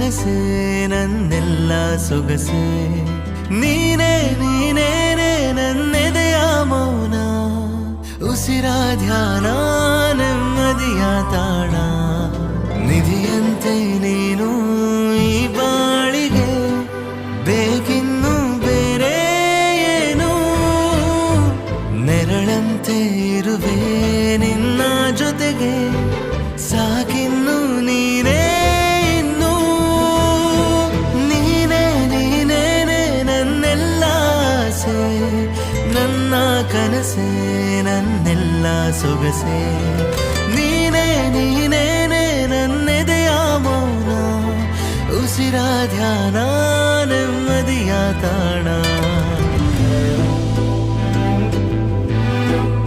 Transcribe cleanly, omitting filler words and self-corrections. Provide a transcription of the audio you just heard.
ಕನಸೆ ನನ್ನೆಲ್ಲ ಸೊಗಸೆ ನೀನೇ ನೀನೇನೆ ನನ್ನೆದೆಯ ಮೌನ ಉಸಿರ ಧ್ಯಾನ ನೆಮ್ಮದಿಯ ತಾಣ ನಿಧಿಯಂತೆ ನೀನು ಈ ಬಾಳಿಗೆ ಬೇಕಿನ್ನು ಬೇರೆ ಏನು ನೆರಳಂತೆ ಇರುವೆ ನಿನ್ನ ಜೊತೆಗೆ ಸಾಕಿನ್ನು ನೀನೇ ಇನ್ನು ನೀನೇ ನೀನೇನೆ ನನ್ನೆಲ್ಲ ಆಸೆ ನನ್ನ ಕನಸೆ ನನ್ನೆಲ್ಲ ಸೊಗಸೆ ನೀನೇ ನೀನೇನೆ ನನ್ನೆದೆಯ ಮೌನ ಉಸಿರ ಧ್ಯಾನ ನೆಮ್ಮದಿಯ ತಾಣ